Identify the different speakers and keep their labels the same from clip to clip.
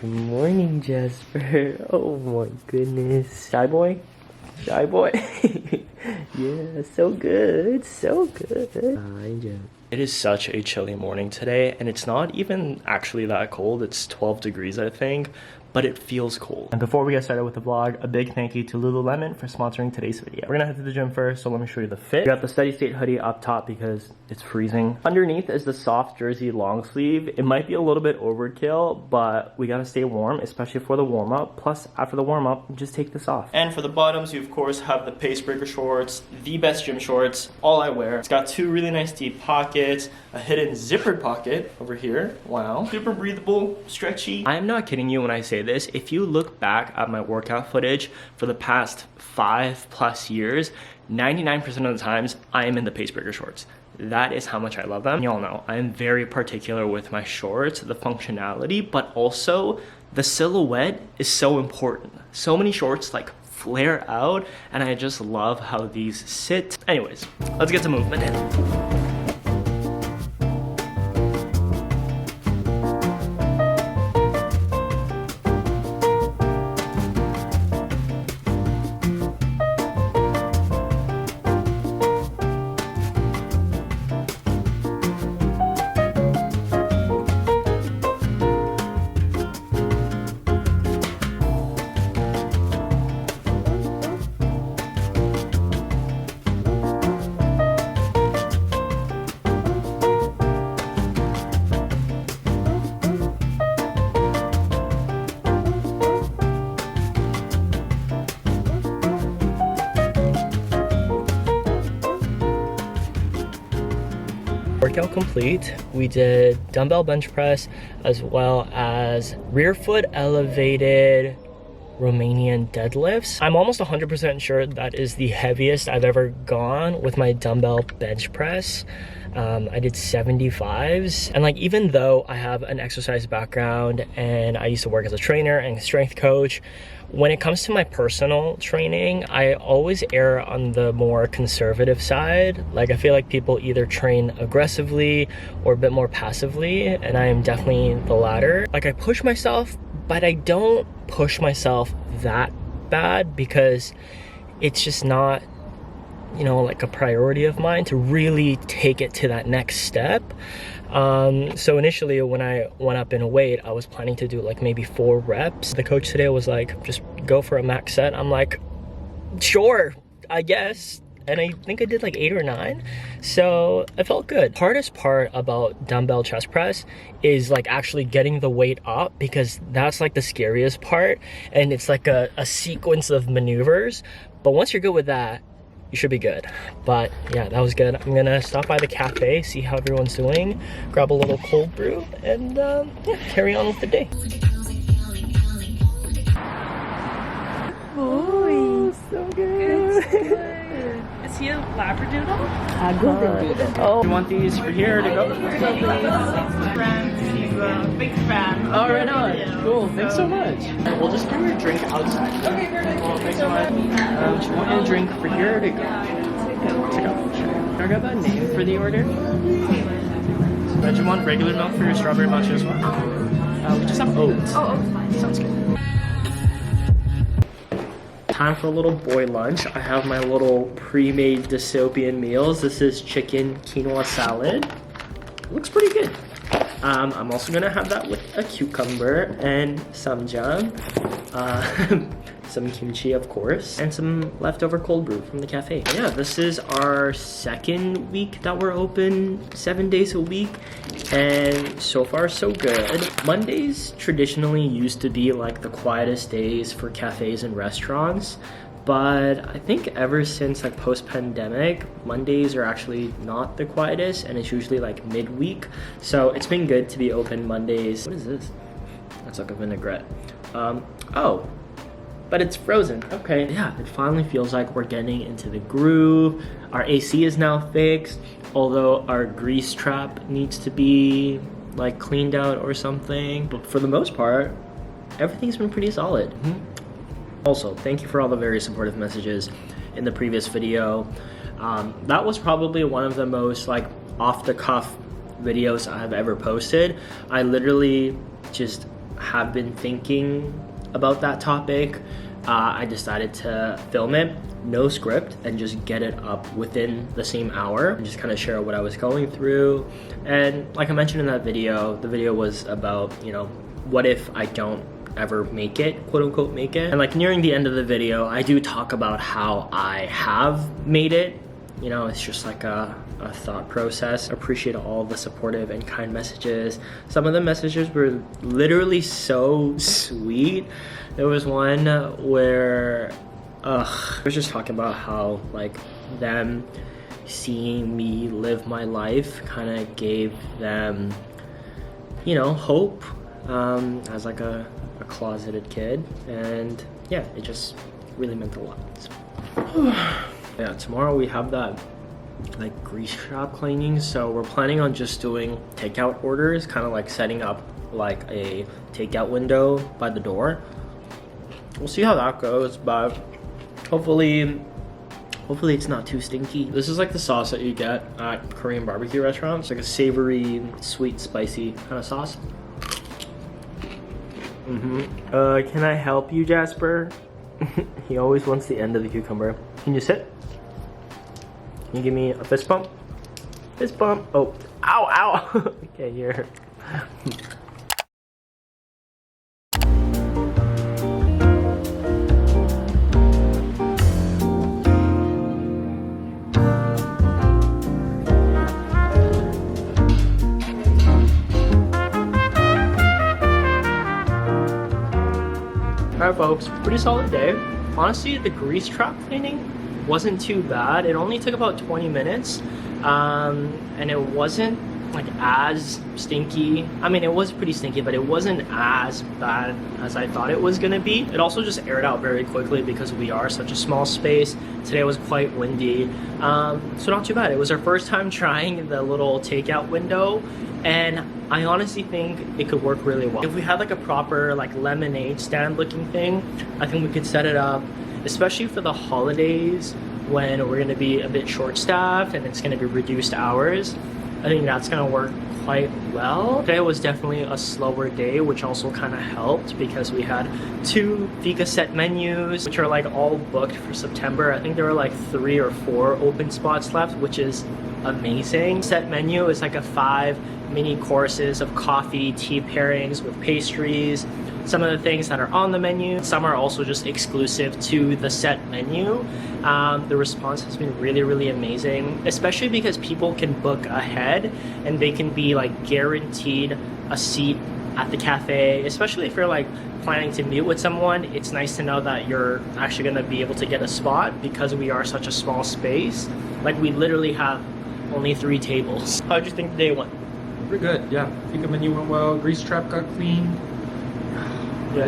Speaker 1: Good morning, Jasper. Oh my goodness. Shy boy? Shy boy? Yeah, so good. So good. Hi, Jasper. It is such a chilly morning today, and it's not even actually that cold. It's 12 degrees, I think, but it feels cold. And before we get started with the vlog, a big thank you to Lululemon for sponsoring today's video. We're gonna head to the gym first, so let me show you the fit. We got the steady state hoodie up top because it's freezing. Underneath is the soft jersey long sleeve. It might be a little bit overkill, but we gotta stay warm, especially for the warm up. Plus, after the warm up, just take this off. And for the bottoms, you of course have the pace breaker shorts, the best gym shorts, all I wear. It's got two really nice deep pockets, a hidden zippered pocket over here. Wow. Super breathable, stretchy. I'm not kidding you when I say this. If you look back at my workout footage for the past 5+ years, 99% of the times I am in the pace breaker shorts. That is how much I love them. Y'all know I'm very particular with my shorts, the functionality, but also the silhouette is so important. So many shorts like flare out, and I just love how these sit. Anyways, let's get to movement in. Workout complete. We did dumbbell bench press as well as rear foot elevated Romanian deadlifts. I'm almost 100% sure that is the heaviest I've ever gone with my dumbbell bench press. I did 75s, and like, even though I have an exercise background and I used to work as a trainer and strength coach, when it comes to my personal training, I always err on the more conservative side. Like, I feel like people either train aggressively or a bit more passively, and I am definitely the latter. Like, I push myself, but I don't push myself that bad because it's just not, you know, like a priority of mine to really take it to that next step. So initially when I went up in weight, I was planning to do like maybe 4 reps. The coach today was like, just go for a max set. I'm like, sure, I guess. And I think I did like 8 or 9. So I felt good. Hardest part about dumbbell chest press is like actually getting the weight up, because that's like the scariest part. And it's like a sequence of maneuvers. But once you're good with that, you should be good. But yeah, that was good. I'm gonna stop by the cafe, see how everyone's doing, grab a little cold brew, and yeah, carry on with the day. Oh, so good.
Speaker 2: Is he a Labradoodle?
Speaker 3: A golden doodle.
Speaker 1: Oh, you want these for here to go?
Speaker 2: He's a big fan.
Speaker 1: Oh, right on. Cool. Thanks so much. We'll just give her a drink outside.
Speaker 2: Okay, perfect.
Speaker 1: Well, thanks so much. Do you want a drink for here or to go? To go. Sure. Can I grab a name for the order? Do you want regular milk for your strawberry matcha as well? We just have oats.
Speaker 2: Oh, oats fine.
Speaker 1: Sounds good. Time for a little boy lunch. I have my little pre-made dystopian meals. This is chicken quinoa salad. It looks pretty good. I'm also gonna have that with a cucumber and some jam, some kimchi of course, and some leftover cold brew from the cafe. Yeah, this is our 2nd week that we're open 7 days a week, and so far so good. Mondays traditionally used to be like the quietest days for cafes and restaurants, but I think ever since like post-pandemic, Mondays are actually not the quietest, and it's usually like midweek. So it's been good to be open Mondays. What is this? That's like a vinaigrette. Oh, but it's frozen. Okay, yeah, it finally feels like we're getting into the groove. Our AC is now fixed, although our grease trap needs to be like cleaned out or something. But for the most part, everything's been pretty solid. Also, thank you for all the very supportive messages in the previous video. That was probably one of the most like off the cuff videos I've ever posted. I literally just have been thinking about that topic, I decided to film it, no script, and just get it up within the same hour and just kind of share what I was going through. And like I mentioned in that video, the video was about, you know, what if I don't ever make it, quote unquote make it. And like nearing the end of the video, I do talk about how I have made it. You know, it's just like a thought process. I appreciate all the supportive and kind messages. Some of the messages were literally so sweet. There was one where I was just talking about how like them seeing me live my life kind of gave them, you know, hope as like a closeted kid. And yeah, it just really meant a lot. Yeah, tomorrow we have that like grease trap cleaning, so we're planning on just doing takeout orders, kind of like setting up like a takeout window by the door. We'll see how that goes, but hopefully it's not too stinky. This is like the sauce that you get at Korean barbecue restaurants, like a savory, sweet, spicy kind of sauce. Can I help you, Jasper? He always wants the end of the cucumber. Can you sit? Can you give me a fist bump? Fist bump. Oh, ow, ow. Okay, here. Alright folks, pretty solid day. Honestly, the grease trap cleaning wasn't too bad. It only took about 20 minutes and it wasn't like as stinky. I mean, it was pretty stinky, but it wasn't as bad as I thought it was gonna be. It also just aired out very quickly because we are such a small space. Today was quite windy, so not too bad. It was our first time trying the little takeout window, and I honestly think it could work really well. If we had like a proper like lemonade stand looking thing, I think we could set it up, especially for the holidays when we're gonna be a bit short-staffed and it's gonna be reduced hours. I think that's gonna work quite well. Today was definitely a slower day, which also kind of helped because we had 2 Fika set menus, which are like all booked for September. I think there were like 3 or 4 open spots left, which is amazing. Set menu is like a 5 mini courses of coffee, tea pairings with pastries. Some of the things that are on the menu, some are also just exclusive to the set menu. The response has been really, really amazing, especially because people can book ahead and they can be like guaranteed a seat at the cafe, especially if you're like planning to meet with someone. It's nice to know that you're actually gonna be able to get a spot because we are such a small space. Like we literally have only 3 tables. How'd you think the day went?
Speaker 3: Pretty good, yeah. I think the menu went well. Grease trap got cleaned.
Speaker 1: Yeah.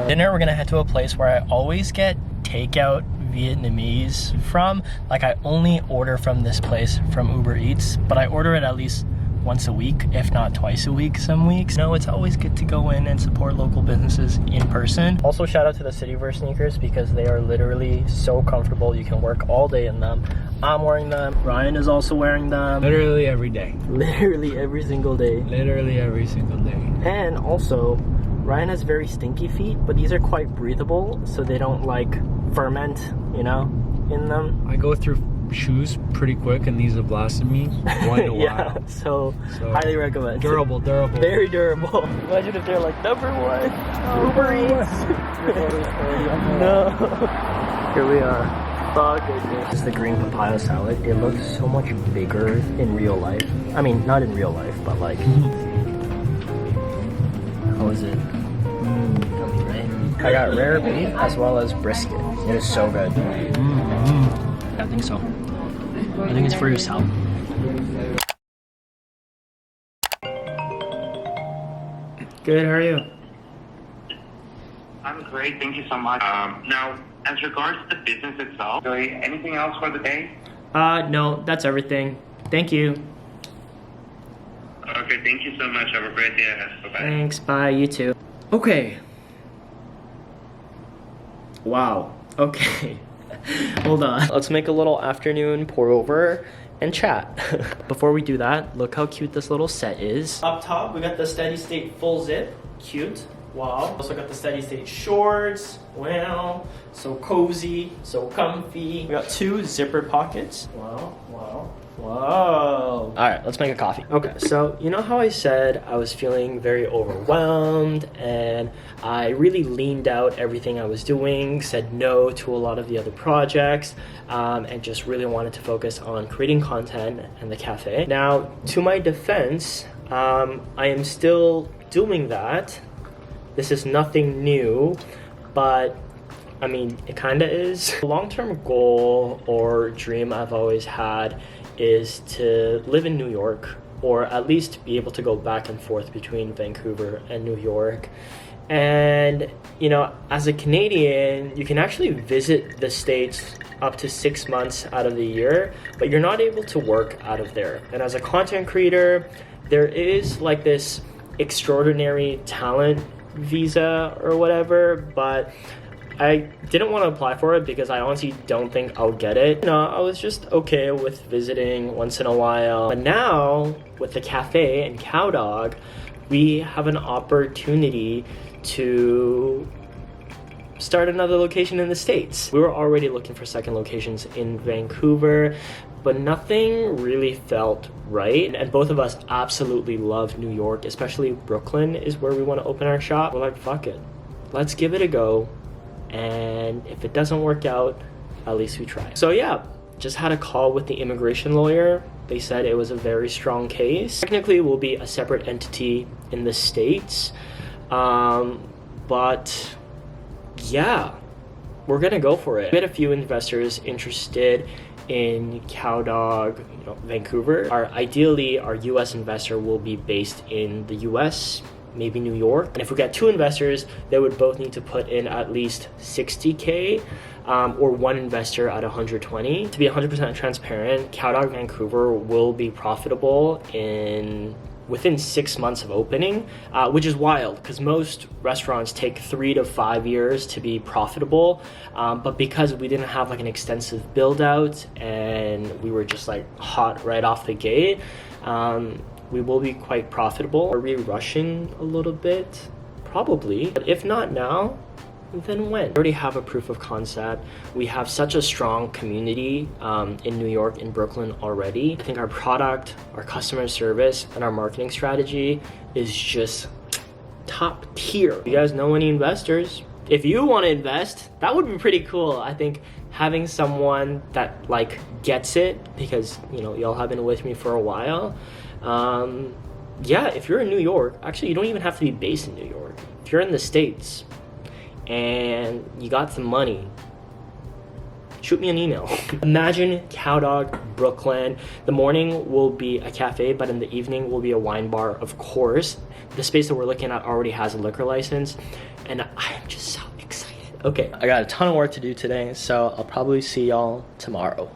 Speaker 1: Dinner, we're gonna head to a place where I always get takeout Vietnamese from. Like I only order from this place from Uber Eats, but I order it at least once a week, if not twice a week some weeks. No, it's always good to go in and support local businesses in person. Also shout out to the Cityverse sneakers because they are literally so comfortable. You can work all day in them. I'm wearing them. Ryan is also wearing them.
Speaker 3: Literally every day.
Speaker 1: Literally every single day.
Speaker 3: Literally every single day.
Speaker 1: And also, Ryan has very stinky feet, but these are quite breathable, so they don't like ferment, you know, in them.
Speaker 3: I go through shoes pretty quick and these have lasted me quite a while.
Speaker 1: Yeah, so highly recommend.
Speaker 3: Durable.
Speaker 1: Very durable. Imagine if they're like #1 Uber Eats. No. Here we are. Oh goodness. This is the green papaya salad. It looks so much bigger in real life. I mean, not in real life, but like. How is it? Yummy, right? I got rare beef as well as brisket. It is so good. I think so. I think it's for yourself. Good, how are you?
Speaker 4: I'm great, thank you so much. Now, as regards to the business itself, anything else for the day?
Speaker 1: No, that's everything. Thank you.
Speaker 4: Okay, thank you so much. Have a great day ahead. Bye-bye.
Speaker 1: Thanks, bye, you too. Okay. Wow, okay. Hold on. Let's make a little afternoon pour over and chat. Before we do that, look how cute this little set is. Up top, we got the steady state full zip. Cute. Wow. Also got the steady state shorts. Wow. So cozy, so comfy. We got 2 zipper pockets. Wow, wow. Whoa. All right, let's make a coffee. Okay, so you know how I said I was feeling very overwhelmed and I really leaned out everything I was doing, said no to a lot of the other projects, and just really wanted to focus on creating content and the cafe. Now, to my defense, I am still doing that. This is nothing new, but I mean, it kind of is. A long-term goal or dream I've always had is to live in New York, or at least be able to go back and forth between Vancouver and New York. And, you know, as a Canadian, you can actually visit the States up to 6 months out of the year, but you're not able to work out of there. And as a content creator, there is like this extraordinary talent visa or whatever, but I didn't want to apply for it because I honestly don't think I'll get it. You know, I was just okay with visiting once in a while. But now, with the cafe and Cowdog, we have an opportunity to start another location in the States. We were already looking for second locations in Vancouver, but nothing really felt right. And both of us absolutely love New York, especially Brooklyn is where we want to open our shop. We're like, fuck it. Let's give it a go. And if it doesn't work out, at least we try. So yeah, just had a call with the immigration lawyer. They said it was a very strong case. Technically, it will be a separate entity in the States. But yeah, we're gonna go for it. We had a few investors interested in Cowdog, you know, Vancouver. Ideally, our US investor will be based in the US, maybe New York. And if we get 2 investors, they would both need to put in at least 60K, or one investor at 120. To be 100% transparent, Cowdog Vancouver will be profitable within 6 months of opening, which is wild because most restaurants take 3 to 5 years to be profitable. But because we didn't have like an extensive build out and we were just like hot right off the gate, we will be quite profitable. Are we rushing a little bit? Probably. But if not now, then when? We already have a proof of concept. We have such a strong community in New York, in Brooklyn already. I think our product, our customer service, and our marketing strategy is just top tier. If you guys know any investors, if you want to invest, that would be pretty cool. I think having someone that like gets it, because you know y'all have been with me for a while. Yeah, if you're in New York, actually you don't even have to be based in New York. If you're in the States and you got some money, shoot me an email. Imagine Cowdog, Brooklyn. The morning will be a cafe, but in the evening will be a wine bar, of course. The space that we're looking at already has a liquor license, and I'm just so excited. Okay, I got a ton of work to do today, so I'll probably see y'all tomorrow.